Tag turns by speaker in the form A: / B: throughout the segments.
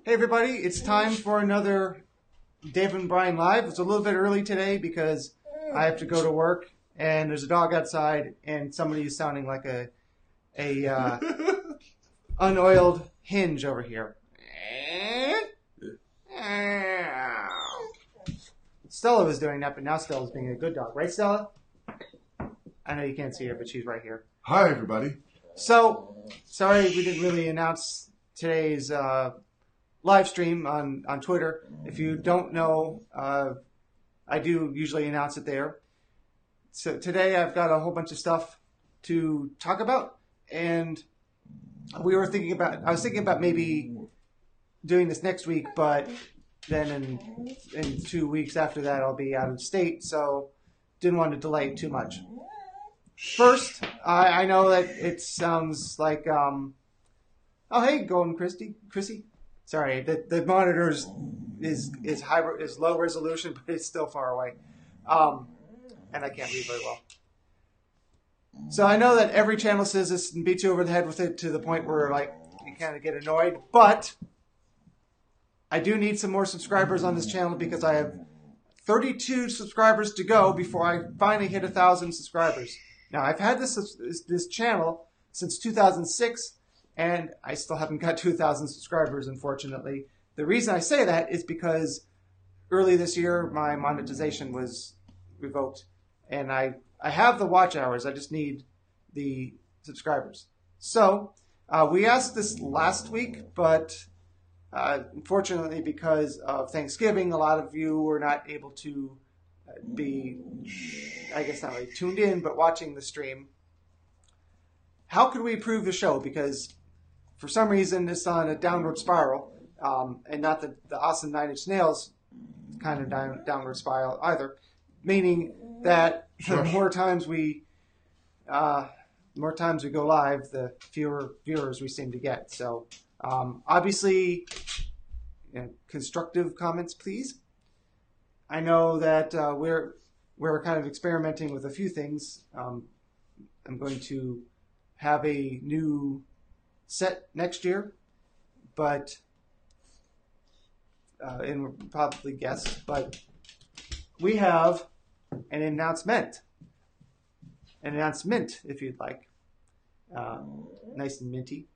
A: Hey everybody, it's time for another Dave and Brian Live. It's a little bit early today because I have to go to work and there's a dog outside and somebody is sounding like a unoiled hinge over here. Stella was doing that, but now Stella's being a good dog. Right, Stella? I know you can't see her, but she's right here.
B: Hi, everybody.
A: So, sorry we didn't really announce today's live stream on Twitter. If you don't know, I do usually announce it there. So today I've got a whole bunch of stuff to talk about, and I was thinking about maybe doing this next week, but then in 2 weeks after that I'll be out of state, so didn't want to delay it too much. First, I know that it sounds like, oh hey, Golden Chrissy. Sorry, the monitor is low resolution, but it's still far away, and I can't read very well. So I know that every channel says this and beats you over the head with it to the point where like you kind of get annoyed. But I do need some more subscribers on this channel because I have 32 subscribers to go before I finally hit 1,000 subscribers. Now I've had this channel since 2006. And I still haven't got 2,000 subscribers, unfortunately. The reason I say that is because early this year, my monetization was revoked. And I have the watch hours. I just need the subscribers. So we asked this last week, but unfortunately, because of Thanksgiving, a lot of you were not able to be, I guess not really tuned in, but watching the stream. How could we improve the show? Because for some reason, it's on a downward spiral, and not the awesome Nine Inch Nails kind of downward spiral either. Meaning that the more times we go live, the fewer viewers we seem to get. So, obviously, constructive comments, please. I know that we're kind of experimenting with a few things. I'm going to have a new set next year, but and probably guess, but we have an announcement if you'd like, nice and minty.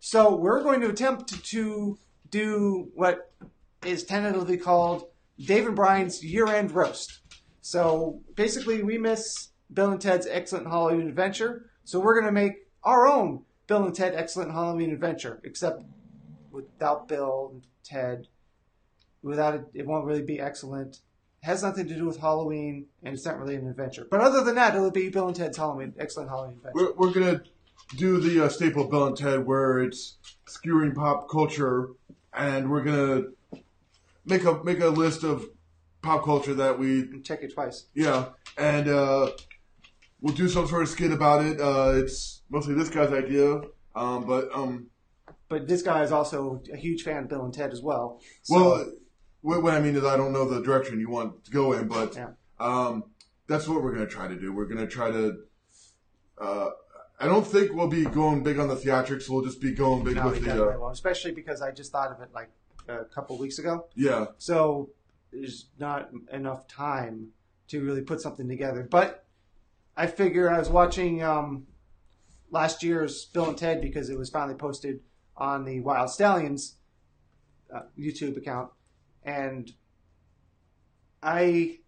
A: So we're going to attempt to do what is tentatively called Dave and Brian's year-end roast. So basically we miss Bill and Ted's Excellent Halloween Adventure, so we're going to make our own Bill and Ted Excellent Halloween Adventure, except without Bill and Ted. Without it, it won't really be excellent. It has nothing to do with Halloween, and it's not really an adventure. But other than that, it'll be Bill and Ted's Excellent Halloween Adventure.
B: We're going to do the staple of Bill and Ted where it's skewering pop culture, and we're going to make a list of pop culture that we...
A: And check it twice.
B: Yeah, and we'll do some sort of skit about it. It's mostly this guy's idea,
A: But this guy is also a huge fan of Bill and Ted as well.
B: So. Well, what I mean is I don't know the direction you want to go in, but
A: yeah.
B: That's what we're going to try to do. We're going to try to... I don't think we'll be going big on the theatrics. We'll just be going big with the...
A: Won't, especially because I just thought of it like a couple of weeks ago.
B: Yeah.
A: So there's not enough time to really put something together. But I figure I was watching last year's Bill and Ted because it was finally posted on the Wild Stallions YouTube account. And I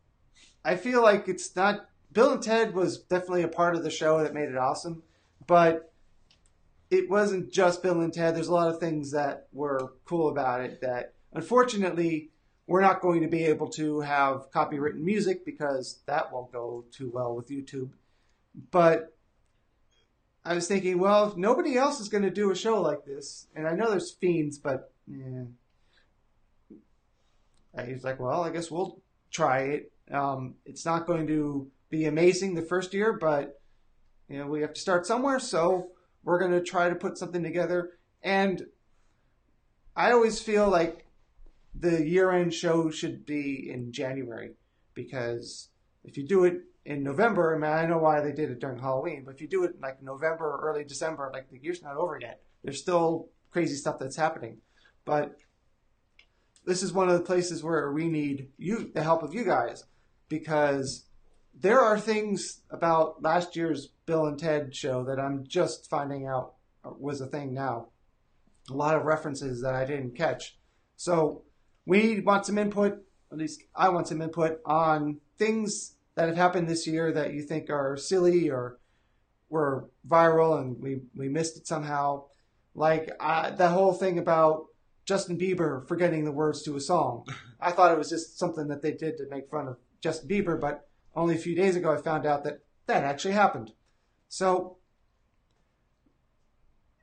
A: feel like it's not... Bill and Ted was definitely a part of the show that made it awesome. But it wasn't just Bill and Ted. There's a lot of things that were cool about it that, unfortunately, we're not going to be able to have copywritten music because that won't go too well with YouTube. But I was thinking, well, if nobody else is going to do a show like this, and I know there's Fiends, but he's like, well, I guess we'll try it. It's not going to be amazing the first year, but we have to start somewhere, so we're going to try to put something together. And I always feel like the year-end show should be in January, because if you do it in November, I mean, I know why they did it during Halloween, but if you do it like November or early December, like the year's not over yet. There's still crazy stuff that's happening. But this is one of the places where we need the help of you guys, because there are things about last year's Bill and Ted show that I'm just finding out was a thing now. A lot of references that I didn't catch. So we want some input, at least I want some input on things that have happened this year that you think are silly or were viral and we missed it somehow. Like the whole thing about Justin Bieber forgetting the words to a song. I thought it was just something that they did to make fun of Justin Bieber, but only a few days ago I found out that that actually happened. So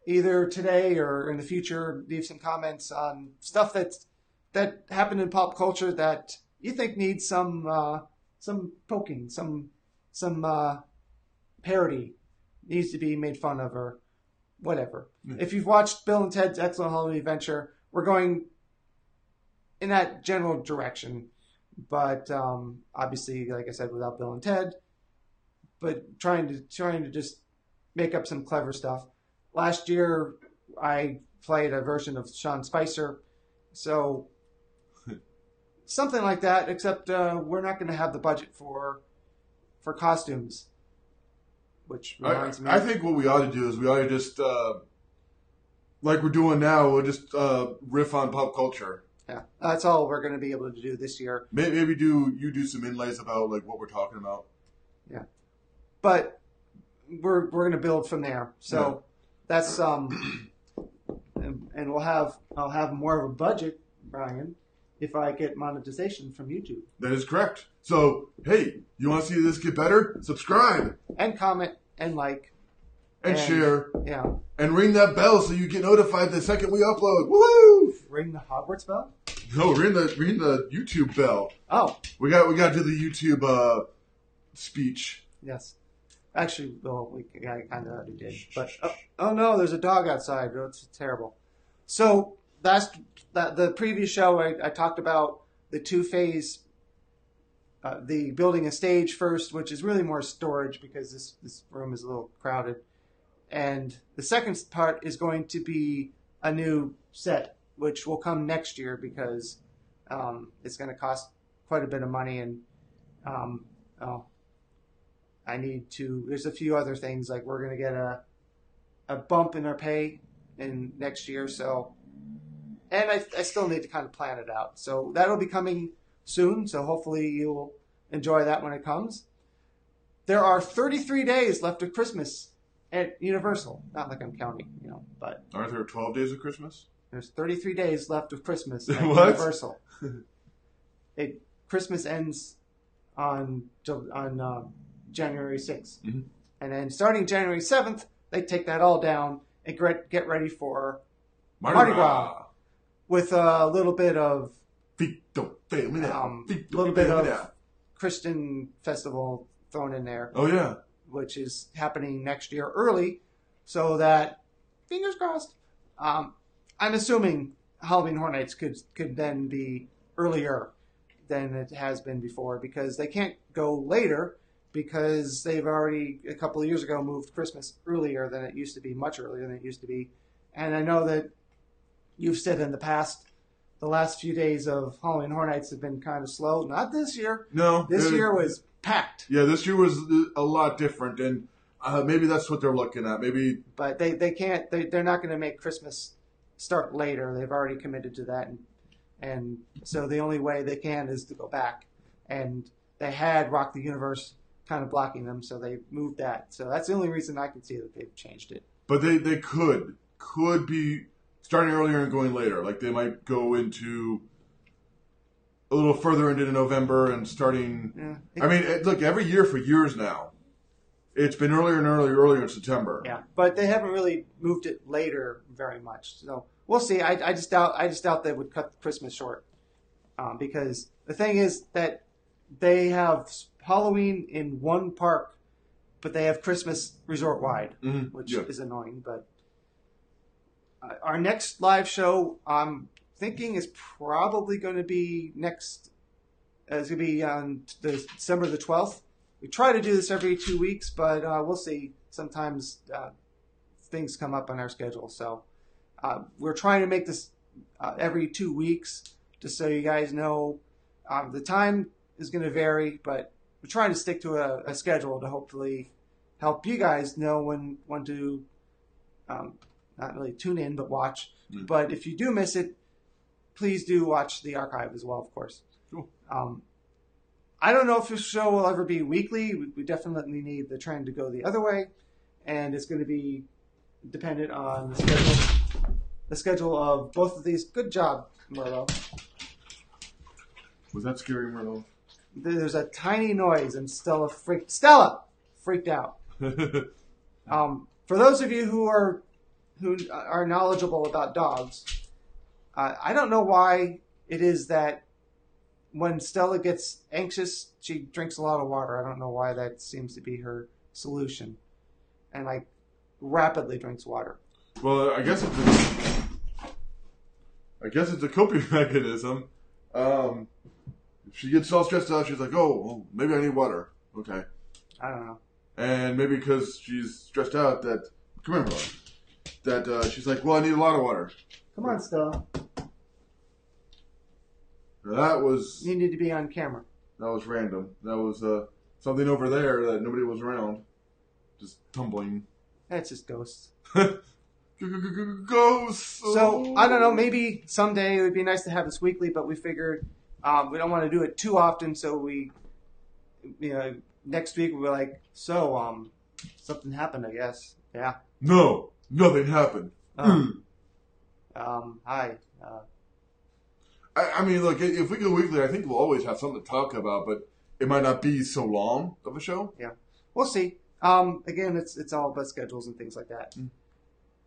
A: either today or in the future, leave some comments on stuff that happened in pop culture that you think needs some poking, some parody, needs to be made fun of or whatever. Mm-hmm. If you've watched Bill and Ted's Excellent Halloween Adventure, we're going in that general direction, but obviously, like I said, without Bill and Ted, but trying to just make up some clever stuff. Last year, I played a version of Sean Spicer, so something like that. Except we're not going to have the budget for costumes, which reminds me.
B: I think what we ought to do is we ought to just, like we're doing now, we'll just riff on pop culture.
A: Yeah, that's all we're going to be able to do this year.
B: Maybe you do some inlays about like what we're talking about.
A: Yeah, but we're going to build from there. So. Yeah. That's and I'll have more of a budget, Brian, if I get monetization from YouTube.
B: That is correct. So hey, you want to see this get better? Subscribe
A: and comment and like
B: and share.
A: Yeah,
B: and ring that bell so you get notified the second we upload. Woo!
A: Ring the Hogwarts bell?
B: No, ring the YouTube bell.
A: Oh,
B: we got to do the YouTube speech.
A: Yes. Actually, well, I kind of already did. But oh no, there's a dog outside. It's terrible. So the previous show I talked about the two-phase, the building a stage first, which is really more storage because this room is a little crowded, and the second part is going to be a new set, which will come next year because it's going to cost quite a bit of money and there's a few other things, like we're going to get a bump in our pay in next year. So, and I still need to kind of plan it out. So that'll be coming soon. So hopefully you'll enjoy that when it comes. There are 33 days left of Christmas at Universal. Not like I'm counting, but.
B: Aren't there 12 days of Christmas?
A: There's 33 days left of Christmas at Universal. Christmas ends on January 6th. Mm-hmm. And then starting January 7th, they take that all down and get ready for Mardi Gras with a little bit of Christian festival thrown in there.
B: Oh, yeah.
A: Which is happening next year early, so that, fingers crossed, I'm assuming Halloween Horror Nights could then be earlier than it has been before, because they can't go later because they've already, a couple of years ago, moved Christmas earlier than it used to be, much earlier than it used to be. And I know that you've said in the past, the last few days of Halloween Horror Nights have been kind of slow. Not this year.
B: No.
A: This year was packed.
B: Yeah, this year was a lot different, and maybe that's what they're looking at. Maybe,
A: but they can't. They're not going to make Christmas start later. They've already committed to that, and so the only way they can is to go back. And they had Rock the Universe kind of blocking them, so they moved that. So that's the only reason I can see that they've changed it.
B: But they could be starting earlier and going later. Like they might go into a little further into November and starting. Yeah, I mean, look, every year for years now, it's been earlier and earlier in September.
A: Yeah, but they haven't really moved it later very much. So we'll see. I just doubt they would cut Christmas short, because the thing is that they have Halloween in one park, but they have Christmas resort wide, which is annoying. But our next live show, I'm thinking, is probably going to be next. It's going to be on December the 12th. We try to do this every 2 weeks, but we'll see. Sometimes things come up on our schedule, so we're trying to make this every 2 weeks. just so you guys know. The time is going to vary, but we're trying to stick to a schedule to hopefully help you guys know when to not really tune in, but watch. Mm. But if you do miss it, please do watch the archive as well, of course.
B: Cool.
A: I don't know if this show will ever be weekly. We definitely need the trend to go the other way, and it's going to be dependent on the schedule of both of these. Good job, Merlot.
B: Was that scary, Merlot?
A: There's a tiny noise, and Stella freaked out. For those of you who are knowledgeable about dogs, I don't know why it is that when Stella gets anxious, she drinks a lot of water. I don't know why that seems to be her solution, and like rapidly drinks water.
B: Well, I guess it's a coping mechanism. If she gets all stressed out, she's like, "Oh, well, maybe I need water." Okay.
A: I don't know.
B: And maybe because she's stressed out, she's like, "Well, I need a lot of water."
A: Come on, Stella.
B: That was...
A: You need to be on camera.
B: That was random. That was something over there that nobody was around. Just tumbling.
A: That's just ghosts.
B: Ghosts!
A: So, I don't know, maybe someday it would be nice to have this weekly, but we figured we don't want to do it too often, so next week we'll be like, something happened, I guess. Yeah.
B: No, nothing happened.
A: Hi.
B: I mean, look, if we go weekly, I think we'll always have something to talk about, but it might not be so long of a show.
A: Yeah. We'll see. Again, it's all about schedules and things like that. Mm.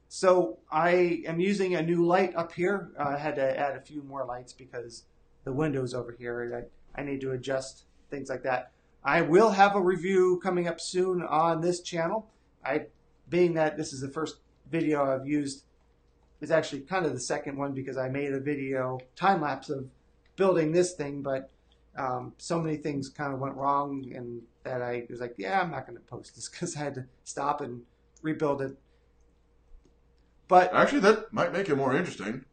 A: So I am using a new light up here. I had to add a few more lights because the window's over here. I need to adjust things like that. I will have a review coming up soon on this channel. Being that this is the first video I've used, it's actually kind of the second one because I made a video time-lapse of building this thing, but so many things kind of went wrong and that I was like, yeah, I'm not going to post this because I had to stop and rebuild it. But
B: actually, that might make it more interesting.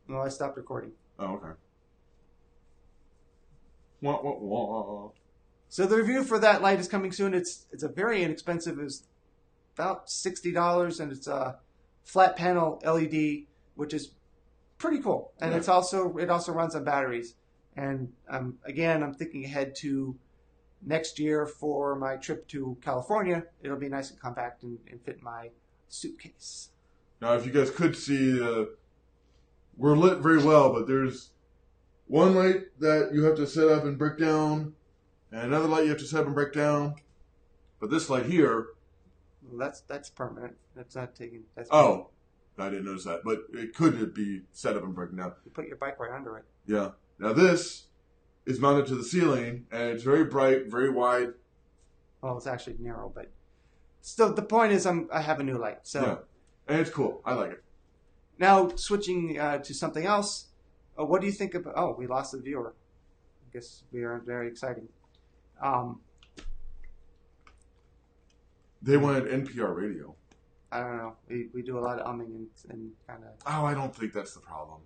A: No, I stopped recording.
B: Oh, okay. Wah, wah, wah.
A: So the review for that light is coming soon. It's a very inexpensive. It's about $60, and it's a flat panel LED, which is pretty cool. And it also runs on batteries. And I'm thinking ahead to next year for my trip to California. It'll be nice and compact and fit in my suitcase.
B: Now, if you guys could see, we're lit very well, but there's one light that you have to set up and break down, and another light you have to set up and break down. But this light here...
A: Well, that's permanent. That's not taking... That's
B: permanent. I didn't notice that. But it could be set up and broken down.
A: You put your bike right under it.
B: Yeah. Now this is mounted to the ceiling, and it's very bright, very wide.
A: Well, it's actually narrow, but... Still, the point is I have a new light, so...
B: Yeah. And it's cool. I like it.
A: Now, switching to something else, what do you think about... Oh, we lost a viewer. I guess we are very exciting.
B: They wanted NPR radio.
A: I don't know. We do a lot of umming and kind of...
B: Oh, I don't think that's the problem.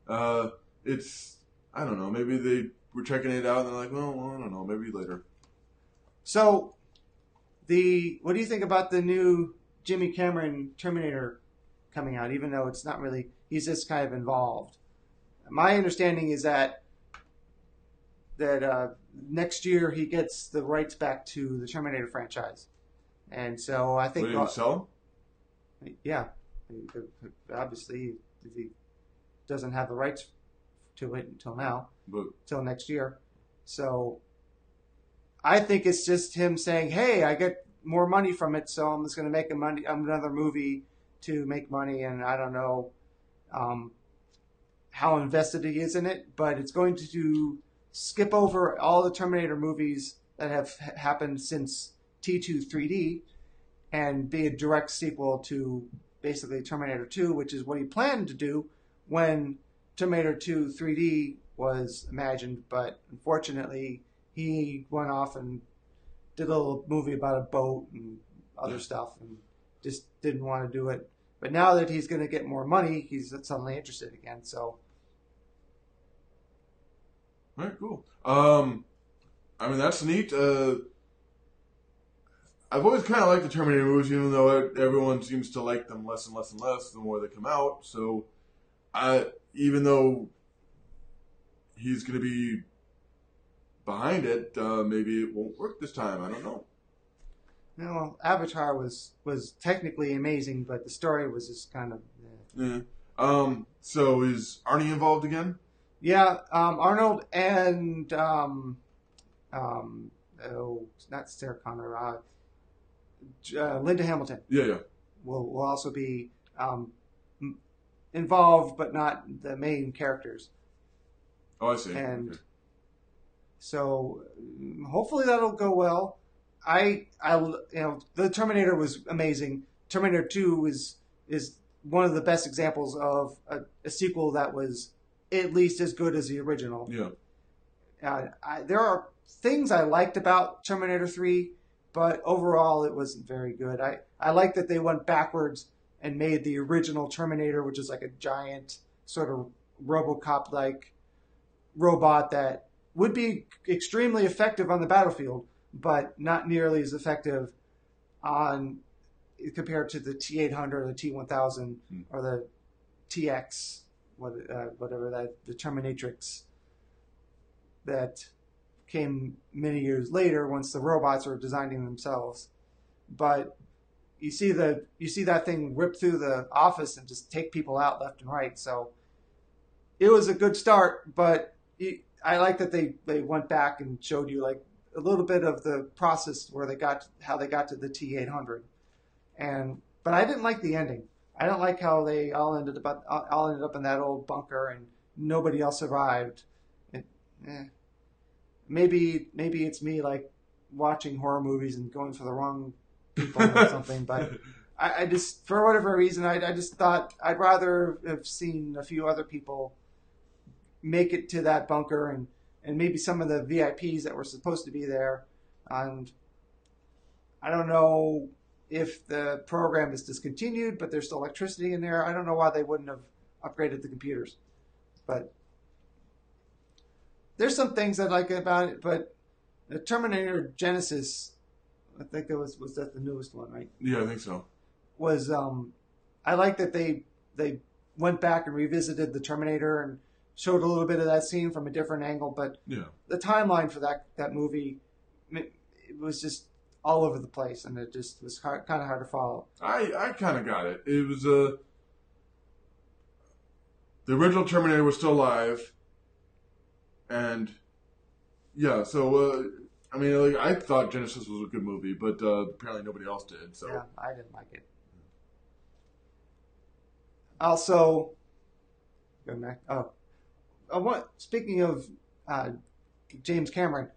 B: I don't know. Maybe they were checking it out and they're like, well, I don't know. Maybe later.
A: So, what do you think about the new Jimmy Cameron Terminator coming out, even though it's not really... He's just kind of involved. My understanding is that next year he gets the rights back to the Terminator franchise. And so I think...
B: Will he sell
A: them? Yeah. Obviously, he doesn't have the rights to it until now. Until next year. So I think it's just him saying, hey, I get more money from it, so I'm just going to make another movie to make money, and I don't know how invested he is in it, but it's going to skip over all the Terminator movies that have happened since T2 3D and be a direct sequel to basically Terminator 2, which is what he planned to do when Terminator 2 3D was imagined, but unfortunately he went off and did a little movie about a boat and other stuff and just didn't want to do it. But now that he's going to get more money, he's suddenly interested again. So
B: All right, cool. I mean, that's neat. I've always kind of liked the Terminator movies, even though everyone seems to like them less and less and less the more they come out. So, even though he's going to be behind it, maybe it won't work this time. I don't know.
A: No, Avatar was technically amazing, but the story was just kind of.
B: Yeah. So is Arnie involved again?
A: Yeah, Arnold and not Sarah Connor, Linda Hamilton.
B: Yeah.
A: Will also be involved, but not the main characters.
B: Oh, I see.
A: And
B: okay.
A: So hopefully that'll go well. The Terminator was amazing. Terminator 2 is one of the best examples of a sequel that was at least as good as the original.
B: Yeah.
A: There are things I liked about Terminator 3, but overall it wasn't very good. I like that they went backwards and made the original Terminator, which is like a giant sort of RoboCop-like robot that would be extremely effective on the battlefield, but not nearly as effective compared to the T-800 or the T-1000 or the TX, whatever that, the Terminatrix that came many years later once the robots were designing themselves. But you see that thing rip through the office and just take people out left and right. So it was a good start, but I like that they went back and showed you like a little bit of the process where how they got to the T-800. But I didn't like the ending. I don't like how they all ended up in that old bunker and nobody else survived. Maybe it's me like watching horror movies and going for the wrong people or something. But I just, for whatever reason, I just thought I'd rather have seen a few other people make it to that bunker and maybe some of the VIPs that were supposed to be there. And I don't know if the program is discontinued, but there's still electricity in there. I don't know why they wouldn't have upgraded the computers. But there's some things I like about it. But the Terminator Genesis, I think it was that the newest one, right?
B: Yeah, I think so.
A: Was I like that they went back and revisited the Terminator and showed a little bit of that scene from a different angle. But
B: yeah,
A: the timeline for that movie, it was just all over the place, and it just was kind of hard to follow.
B: I kind of got it. It was the original Terminator was still alive, and yeah. So I mean, like, I thought Genesis was a good movie, but apparently nobody else did. So
A: yeah, I didn't like it. Also, going back. Speaking of James Cameron.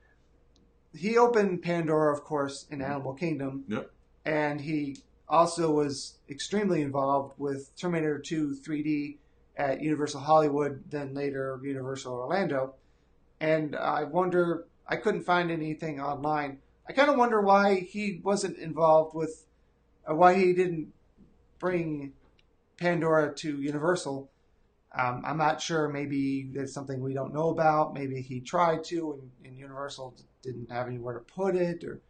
A: He opened Pandora, of course, in Animal Kingdom.
B: Yep.
A: And he also was extremely involved with Terminator 2 3D at Universal Hollywood, then later Universal Orlando. And I couldn't find anything online. I kind of wonder why he wasn't involved with, why he didn't bring Pandora to Universal. I'm not sure. Maybe there's something we don't know about. Maybe he tried to, and Universal didn't have anywhere to put it, or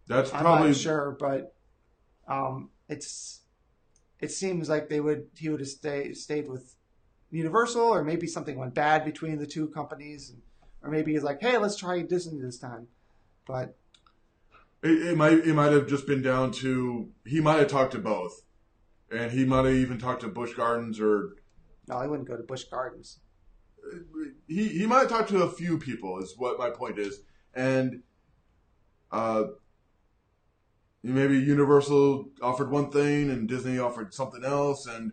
B: that's
A: I'm
B: probably
A: not sure. But it seems like he would have stayed with Universal, or maybe something went bad between the two companies, or maybe he's like, hey, let's try Disney this time. But
B: it might have just been down to he might have talked to both, and he might have even talked to Busch Gardens or.
A: No, I wouldn't go to Busch Gardens.
B: He might talk to a few people, is what my point is. And maybe Universal offered one thing and Disney offered something else. And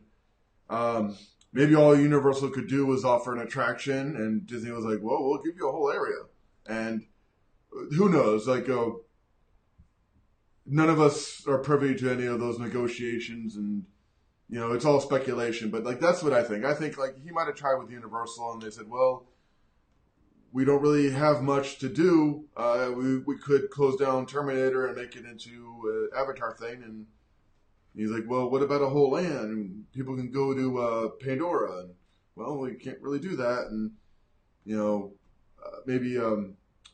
B: maybe all Universal could do was offer an attraction. And Disney was like, well, we'll give you a whole area. And who knows? Like, none of us are privy to any of those negotiations, and you know, it's all speculation, but like that's what I think. I think like he might have tried with Universal, and they said, "Well, we don't really have much to do. We could close down Terminator and make it into an Avatar thing." And he's like, "Well, what about a whole land? People can go to Pandora." And well, we can't really do that. And you know, maybe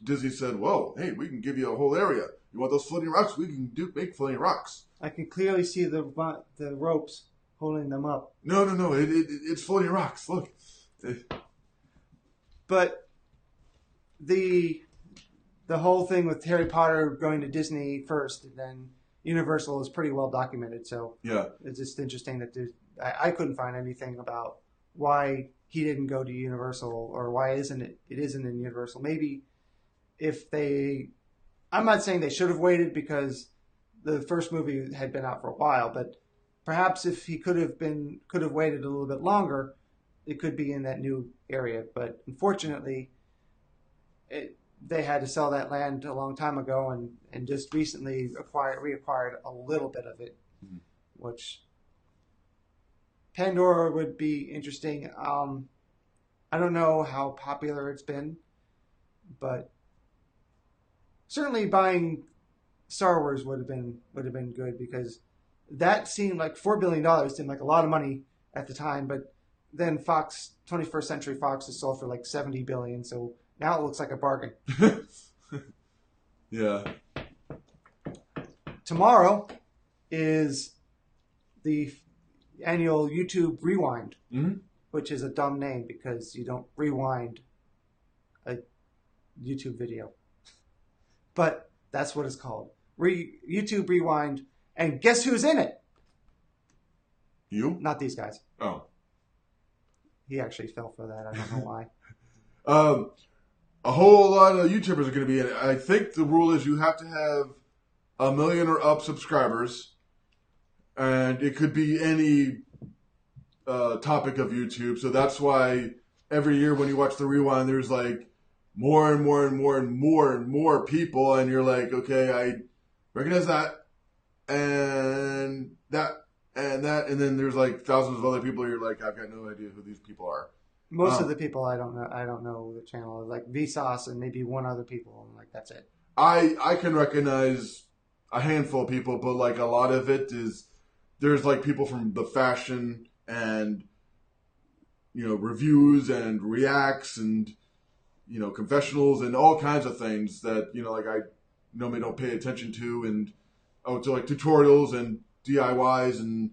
B: Disney said, "Whoa, hey, we can give you a whole area. You want those floating rocks? We can make floating rocks."
A: I can clearly see the ropes holding them up.
B: No, it's floating rocks. Look.
A: But the whole thing with Harry Potter going to Disney first and then Universal is pretty well documented. So
B: yeah,
A: it's just interesting that I couldn't find anything about why he didn't go to Universal or why it isn't in Universal. Maybe if I'm not saying they should have waited because the first movie had been out for a while, but perhaps if he could have waited a little bit longer, it could be in that new area. But unfortunately, they had to sell that land a long time ago and just recently reacquired a little bit of it, which Pandora would be interesting. I don't know how popular it's been, but certainly buying Star Wars would have been good because that seemed like $4 billion seemed like a lot of money at the time, but then 21st Century Fox is sold for like $70 billion, so now it looks like a bargain.
B: Yeah.
A: Tomorrow is the annual YouTube Rewind, which is a dumb name because you don't rewind a YouTube video. But that's what it's called. YouTube Rewind. And guess who's in it?
B: You?
A: Not these guys.
B: Oh.
A: He actually fell for that. I don't know why.
B: A whole lot of YouTubers are going to be in it. I think the rule is you have to have 1 million or up subscribers. And it could be any topic of YouTube. So that's why every year when you watch the Rewind, there's like more and more and more and more and more people. And you're like, okay, I recognize that. And that. And then there's like thousands of other people. You're like, I've got no idea who these people are.
A: Most of the people I don't know the channel. Like Vsauce and maybe one other people. And like that's it.
B: I can recognize a handful of people, but like a lot of it is there's like people from the fashion and reviews and reacts and confessionals and all kinds of things that like I normally don't pay attention to, and to like tutorials and DIYs and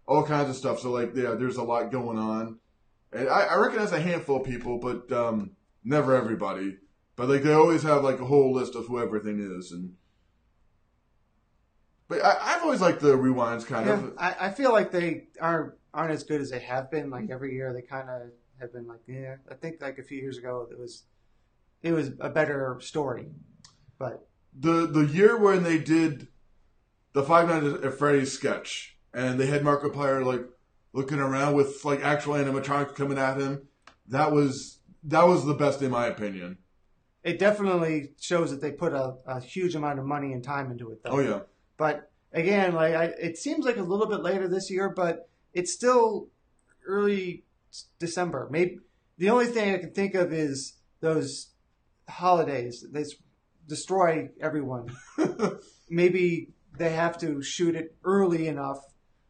B: all kinds of stuff. So like, yeah, there's a lot going on. And I recognize a handful of people, but never everybody. But like, they always have like a whole list of who everything is. But I've always liked the rewinds kind of.
A: I feel like they aren't as good as they have been. Like every year they kind of have been like, yeah. I think like a few years ago it was a better story. But
B: the year when they did the Five Nights at Freddy's sketch, and they had Markiplier like looking around with like actual animatronics coming at him. That was the best in my opinion.
A: It definitely shows that they put a huge amount of money and time into it, though.
B: Oh yeah.
A: But again, like it seems like a little bit later this year, but it's still early December. Maybe the only thing I can think of is those holidays. They destroy everyone. Maybe they have to shoot it early enough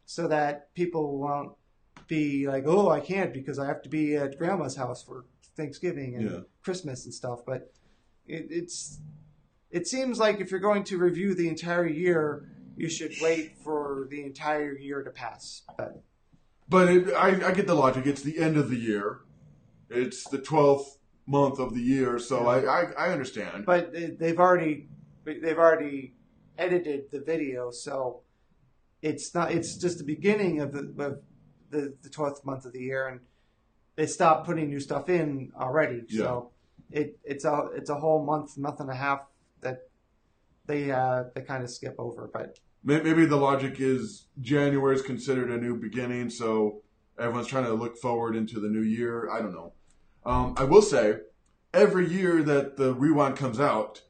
A: so that people won't be like, oh, I can't because I have to be at grandma's house for Thanksgiving and Christmas and stuff. But it seems like if you're going to review the entire year, you should wait for the entire year to pass.
B: But I get the logic. It's the end of the year. It's the 12th month of the year, so I understand.
A: But they've already edited the video, so it's not. It's just the beginning of the 12th month of the year, and they stopped putting new stuff in already.
B: Yeah.
A: So it's a whole month and a half that they kind of skip over. But
B: maybe the logic is January is considered a new beginning, so everyone's trying to look forward into the new year. I don't know. I will say, every year that the Rewind comes out,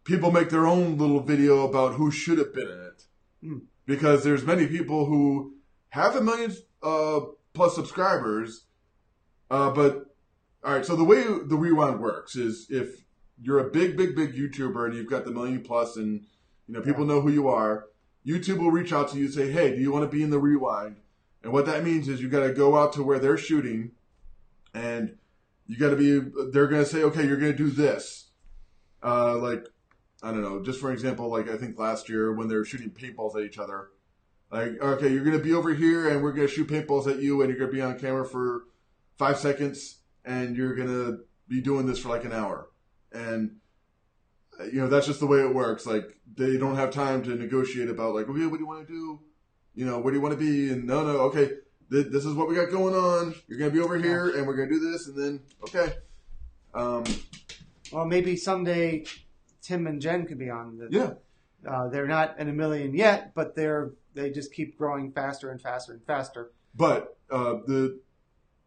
B: people make their own little video about who should have been in it. Because there's many people who have 1 million plus subscribers. But, all right, so the way the Rewind works is if you're a big YouTuber and you've got the 1 million plus and people know who you are, YouTube will reach out to you and say, hey, do you want to be in the Rewind? And what that means is you got to go out to where they're shooting and you got to be. They're going to say, okay, you're going to do this. Like, I don't know. Just for example, like I think last year when they were shooting paintballs at each other, like, okay, you're going to be over here and we're going to shoot paintballs at you, and you're going to be on camera for 5 seconds, and you're going to be doing this for like an hour, and that's just the way it works. Like, they don't have time to negotiate about like, okay, what do you want to do? Where do you want to be? And no, okay, this is what we got going on. You're going to be over here, and we're going to do this, and then, okay.
A: Well, maybe someday Tim and Jen could be on.
B: Yeah.
A: They're not in a million yet, but they just keep growing faster and faster and faster.
B: But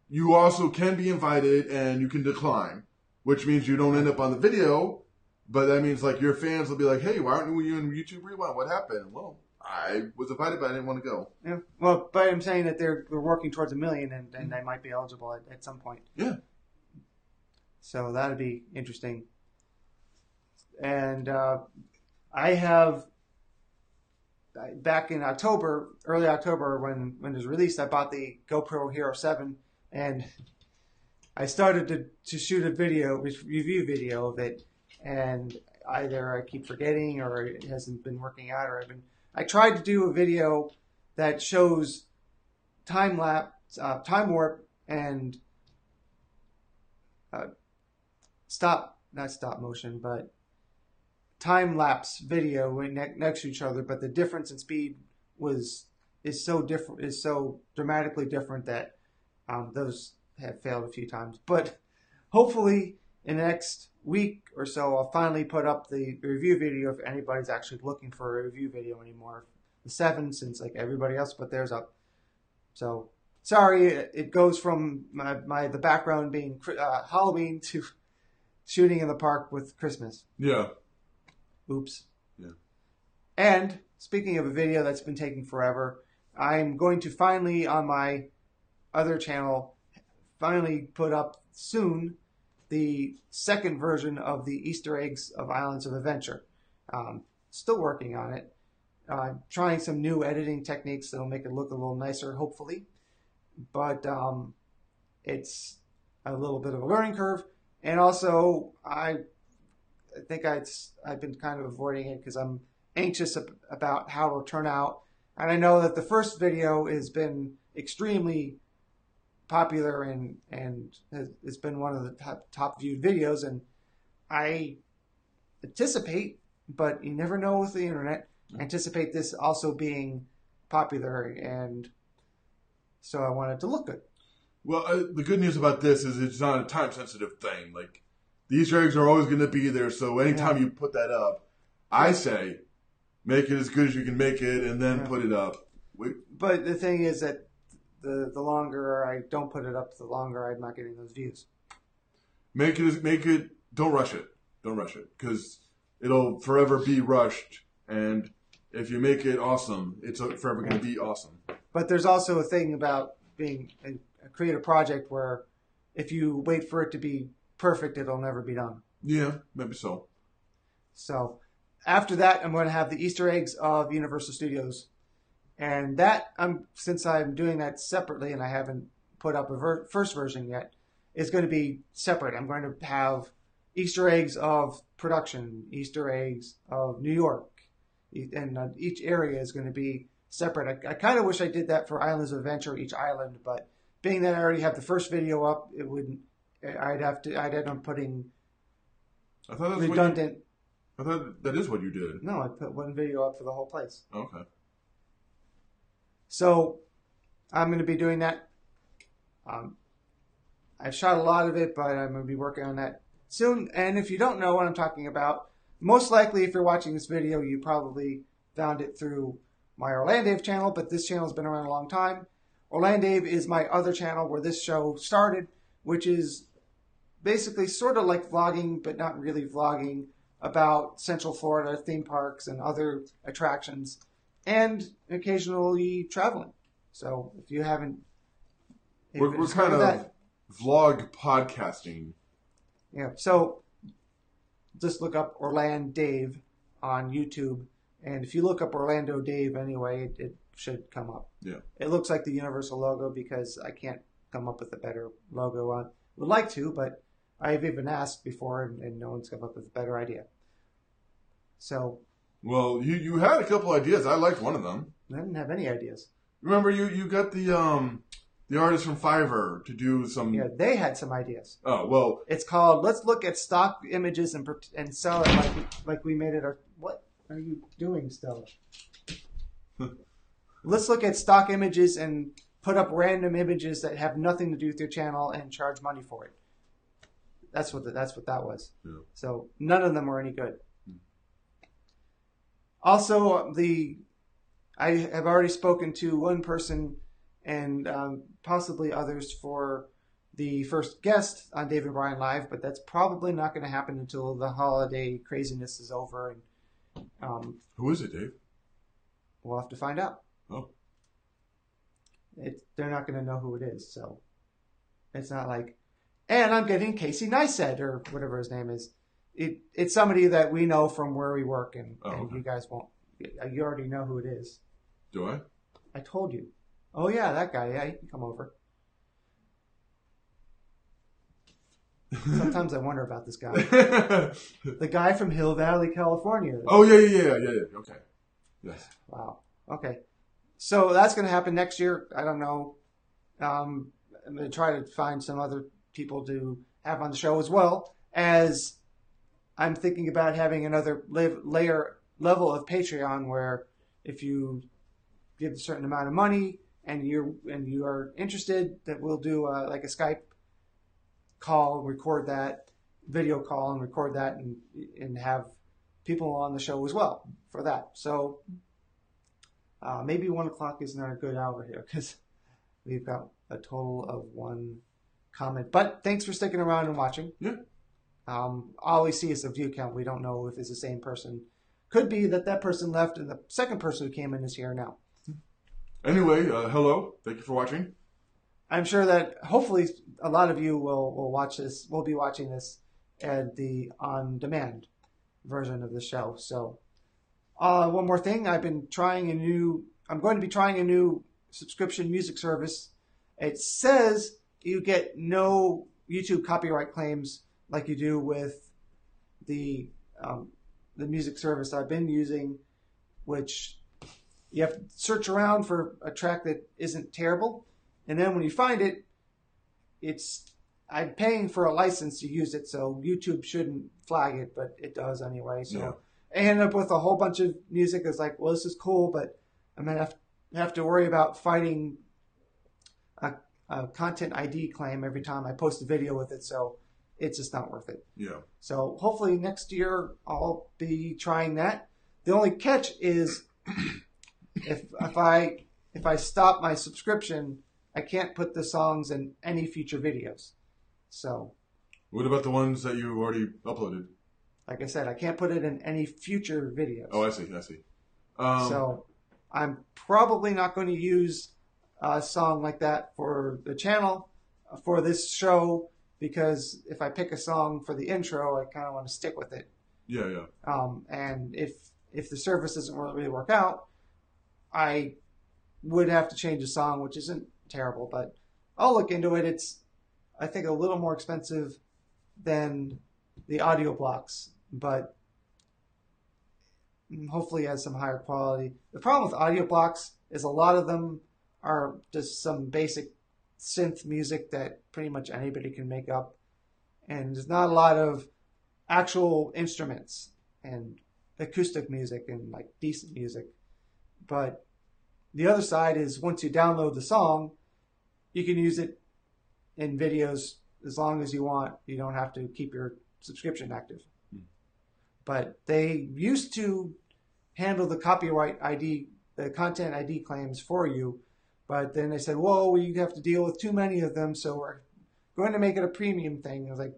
B: you also can be invited, and you can decline, which means you don't end up on the video. But that means like your fans will be like, "Hey, why aren't you in YouTube Rewind? What happened?" Well, I was invited, but I didn't want to go.
A: Yeah. Well, but I'm saying that they're working towards a million, and they might be eligible at some point.
B: Yeah.
A: So that'd be interesting. And I have, back in October, early October, when it was released, I bought the GoPro Hero 7, and I started to shoot a review video of it, and either I keep forgetting or it hasn't been working out, or I tried to do a video that shows time warp, and not stop motion, but time lapse video next to each other, but the difference in speed is so dramatically different that those have failed a few times. But hopefully in the next week or so, I'll finally put up the review video if anybody's actually looking for a review video anymore. The 7, since like everybody else put theirs up. So sorry, it goes from the background being Halloween to shooting in the park with Christmas.
B: Yeah.
A: Oops.
B: Yeah.
A: And speaking of a video that's been taking forever, I'm going to finally, on my other channel, put up soon the second version of the Easter eggs of Islands of Adventure. Still working on it. Trying some new editing techniques that'll make it look a little nicer, hopefully. But it's a little bit of a learning curve. And also, I think I've been kind of avoiding it because I'm anxious about how it'll turn out. And I know that the first video has been extremely popular and it's been one of the top viewed videos. And I anticipate, but you never know with the internet, anticipate this also being popular. And so I want it to look good.
B: Well, the good news about this is it's not a time-sensitive thing. Like, the Easter eggs are always going to be there, so anytime you put that up, I say, make it as good as you can make it, and then put it up.
A: But the thing is that the longer I don't put it up, the longer I'm not getting those views.
B: Make it. Don't rush it. Don't rush it, because it'll forever be rushed. And if you make it awesome, it's forever going to be awesome.
A: But there's also a thing about being a creative project where if you wait for it to be perfect, it'll never be done.
B: Yeah, maybe so.
A: So after that, I'm going to have the Easter eggs of Universal Studios. And that, since I'm doing that separately and I haven't put up a first version yet, is going to be separate. I'm going to have Easter eggs of production, Easter eggs of New York. And each area is going to be separate. I kind of wish I did that for Islands of Adventure, each island, but being that I already have the first video up, it wouldn't. I'd end up putting redundant.
B: I thought that is what you did.
A: No, I put one video up for the whole place.
B: Okay.
A: So I'm going to be doing that. I've shot a lot of it, but I'm going to be working on that soon. And if you don't know what I'm talking about, most likely if you're watching this video, you probably found it through my Orlandave channel, but this channel has been around a long time. Orlandave is my other channel where this show started, which is basically sort of like vlogging, but not really vlogging, about Central Florida theme parks and other attractions, and occasionally traveling. So if you haven't...
B: We're kind of vlog podcasting.
A: Yeah, so just look up Orlandave on YouTube, and if you look up Orlando Dave anyway, it should come up.
B: Yeah.
A: It looks like the Universal logo because I can't come up with a better logo. Would like to, but I've even asked before, and no one's come up with a better idea. So,
B: well, you had a couple ideas. I liked one of them.
A: I didn't have any ideas.
B: Remember, you got the artist from Fiverr to do some.
A: Yeah, they had some ideas.
B: Oh well,
A: it's called "Let's Look at Stock Images and Sell It like we made it." What are you doing, Stella? Let's look at stock images and put up random images that have nothing to do with your channel and charge money for it. That's what that was. Yeah. So none of them were any good. Also, I have already spoken to one person and possibly others for the first guest on Dave and Brian Live, but that's probably not going to happen until the holiday craziness is over. And
B: who is it, Dave?
A: We'll have to find out.
B: Oh.
A: They're not going to know who it is, so it's not like, and I'm getting Casey Neistat or whatever his name is. It's somebody that we know from where we work, and you guys won't. You already know who it is.
B: Do I?
A: I told you. Oh yeah, that guy. Yeah, he can come over. Sometimes I wonder about this guy. The guy from Hill Valley, California.
B: Oh yeah. Okay. Yes.
A: Wow. Okay. So that's going to happen next year. I don't know. I'm going to try to find some other people to have on the show as well, as I'm thinking about having another level of Patreon where if you give a certain amount of money and you are interested, that we'll do like a Skype call, record that video call and record that and have people on the show as well for that. So maybe 1 o'clock is not a good hour here because we've got a total of 1 comment. But thanks for sticking around and watching.
B: Yeah.
A: All we see is the view count. We don't know if it's the same person. Could be that person left and the second person who came in is here now.
B: Anyway, hello. Thank you for watching.
A: I'm sure that hopefully a lot of you will watch this. We'll be watching this at the on-demand version of the show. So one more thing. I'm going to be trying a new subscription music service. It says you get no YouTube copyright claims like you do with the music service I've been using, which you have to search around for a track that isn't terrible. And then when you find it, I'm paying for a license to use it, so YouTube shouldn't flag it, but it does anyway. So yeah. I ended up with a whole bunch of music that's like, well, this is cool, but I'm going to have to worry about fighting a content ID claim every time I post a video with it, so it's just not worth it.
B: Yeah.
A: So hopefully next year I'll be trying that. The only catch is if I stop my subscription, I can't put the songs in any future videos. So.
B: What about the ones that you already uploaded?
A: Like I said, I can't put it in any future videos.
B: Oh, I see.
A: So I'm probably not going to use a song like that for the channel for this show, because if I pick a song for the intro, I kind of want to stick with it.
B: Yeah.
A: And if the service doesn't really work out, I would have to change a song, which isn't terrible, but I'll look into it. It's, I think, a little more expensive than the audio blocks, but hopefully has some higher quality. The problem with audio blocks is a lot of them are just some basic synth music that pretty much anybody can make up, and there's not a lot of actual instruments and acoustic music and like decent music. But the other side is once you download the song, you can use it in videos as long as you want. You don't have to keep your subscription active. But they used to handle the copyright ID, the content ID claims for you. But then they said, whoa, we have to deal with too many of them, so we're going to make it a premium thing. I was like,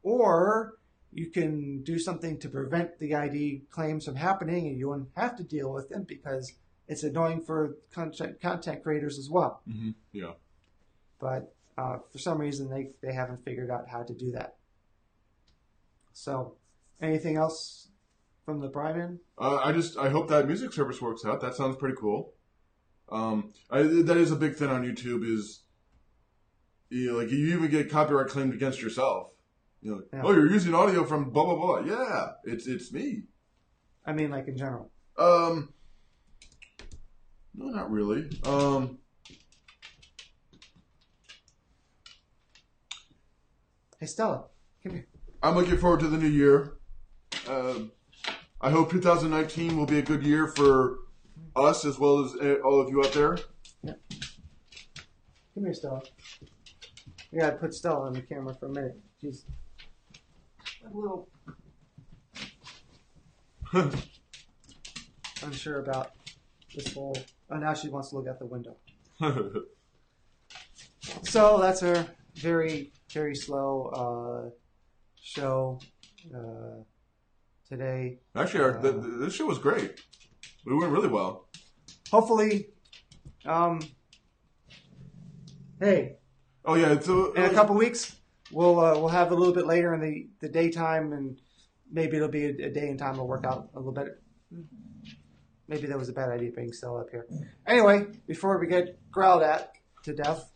A: or you can do something to prevent the ID claims from happening, and you won't have to deal with them because it's annoying for content creators as well.
B: Mm-hmm. Yeah.
A: But for some reason, they haven't figured out how to do that. So, anything else from the Brian?
B: I hope that music service works out. That sounds pretty cool. That is a big thing on YouTube is like you even get copyright claimed against yourself.
A: Yeah.
B: Oh, you're using audio from blah blah blah. Yeah, it's me.
A: I mean, like in general.
B: No, not really.
A: Hey, Stella, come here.
B: I'm looking forward to the new year. I hope 2019 will be a good year for us as well as all of you out there.
A: Yeah. Come here, Stella. We gotta put Stella on the camera for a minute. She's a little unsure about this whole. Oh, now she wants to look out the window. So that's our very, very slow show today.
B: Actually, this show was great. We went really well.
A: Hopefully, hey.
B: Oh yeah,
A: in a couple weeks, we'll have a little bit later in the daytime, and maybe it'll be a day and time will work out a little bit. Maybe that was a bad idea being still up here. Anyway, before we get growled at to death.